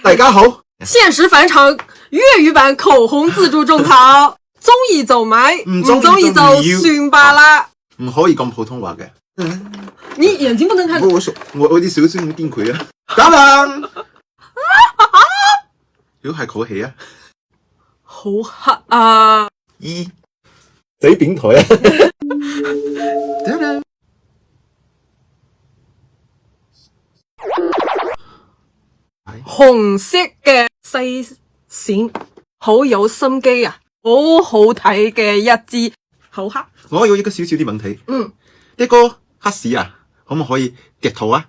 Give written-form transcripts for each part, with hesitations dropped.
大家好，現實返場粵語版口紅自助種草，中意就買，唔中意就算罷啦。唔可以講普通話嘅。你眼睛不能看。我啲小聲點佢啊！打冷，如果係口氣啊，好黑啊！二仔扁台啊！紅色嘅細閃，好有心機啊！好好睇嘅一支口黑。我有一個小小啲問題，呢個黑市啊，可唔可以截圖啊？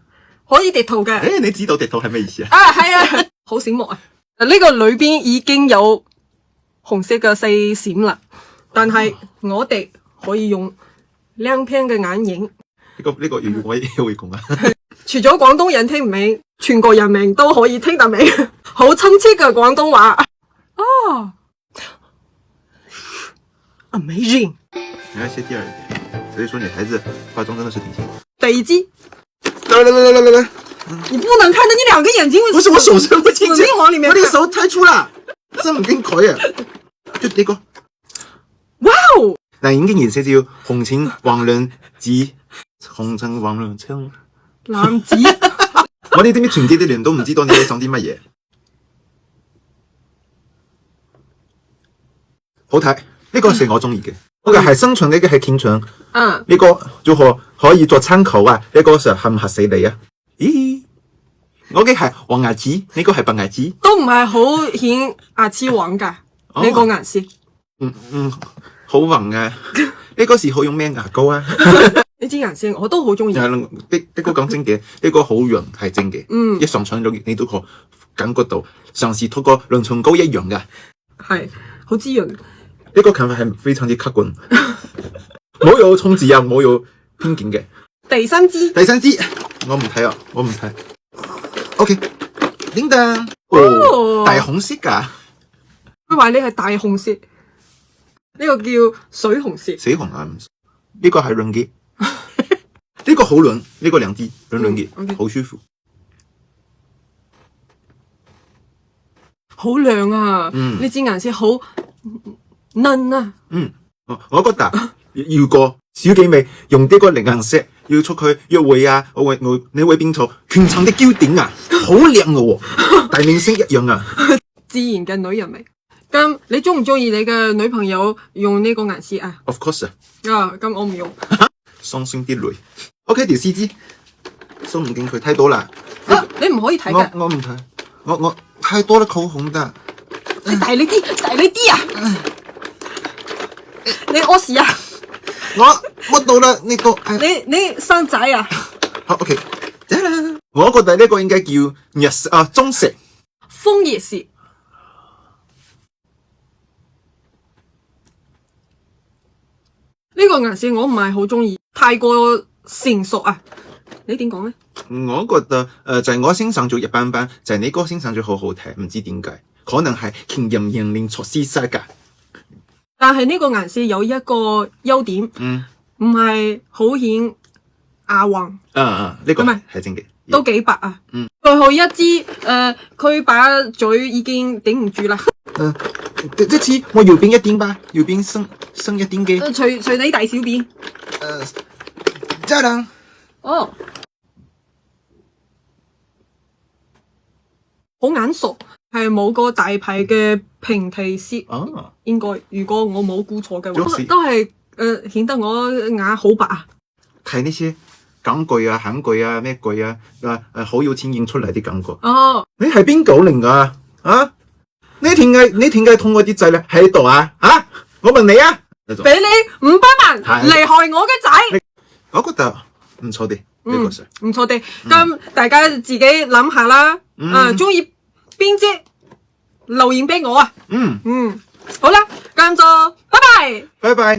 可以截圖嘅。誒，你知道截圖係咩意思啊？啊，係啊，好醒目啊！呢個裏邊已經有紅色嘅細閃啦，但係我哋可以用亮片嘅眼影。呢個粵語我也會講啊。除咗廣東人聽唔明，全國人民都可以聽得明，好親切嘅廣東話。哦 ，amazing！ 你要切第二點，所以說女孩子化妝真的是挺辛苦。第二支，來，你不能看着你兩個眼睛，不是我手伸不進去，往裏面，我呢個手太粗啦，真唔經佢啊！就呢個，哇哦！嗱，眼睛顏色叫紅橙黃藍紫，紅橙黃藍青藍紫。我哋知唔知全機啲人都唔知道你哋想啲乜嘢？好睇，呢個係我中意嘅。呢個係生長，呢個係健長。呢個就可以作參考啊。呢個時候合唔合死你啊？咦，我嘅係黃牙齒，呢個係白牙齒，都唔係好顯牙齒黃噶。呢個顏色，好黃啊！呢個時候用咩牙膏啊？呢支顏色我都好中意。呢個講真嘅，呢個好潤係真嘅。一上場你都可感覺到，像是同個潤唇膏一樣噶。係，好滋潤。呢個看法係非常之客觀，冇有衝字啊，冇有偏見嘅。第三支，我唔睇啊，我唔睇。OK，叮當，哦，大紅色噶。佢話你係大紅色，呢個叫水紅色。死紅啊！呢個係潤嘅，呢個好潤，呢個兩支潤嘅，好舒服，好亮啊！呢支顏色好嫩啊！我覺得如果小姐妹用呢個顏色要出去約會啊，你會變做全場的焦點啊，好靚嘅喎，大明星一樣啊！自然嘅女人味。咁你中唔中意你嘅女朋友用呢個顏色啊 ？Of course 啊！咁我唔用。傷心啲淚。OK， 條絲枝，數唔見佢睇到啦。你唔可以睇㗎。我唔睇，我太多啦口紅得。你大力啲啊！你屙屎啊！我到啦，呢個你生仔啊？好 OK，我覺得呢個應該叫棕色。楓葉色。呢個顏色我唔係好中意，太過成熟啊！你點講咧？我覺得就係我欣賞咗一般般，就係你個欣賞咗好好睇，唔知點解，可能係強人年齡錯施晒噶。但係呢個顏色有一個優點，唔係好顯牙黃。呢個係正嘅，都幾白啊。最後一支佢把嘴已經頂唔住啦。這次我右邊一點吧，右邊升一點嘅。隨你大小便。揸啦。哦，好眼熟，係冇個大牌嘅平替色。應該如果我冇估錯嘅話，都係顯得我牙好白啊。睇呢些港句啊、韓句啊、咩句啊，好有錢影出嚟啲感覺。你係邊九零啊？你點解通過啲仔咧喺度啊？我問你啊，俾你500萬嚟害我嘅仔。我覺得唔錯啲，呢個事唔錯啲。咁大家自己諗下啦。中意邊隻留言俾我啊？好啦，咁就拜拜。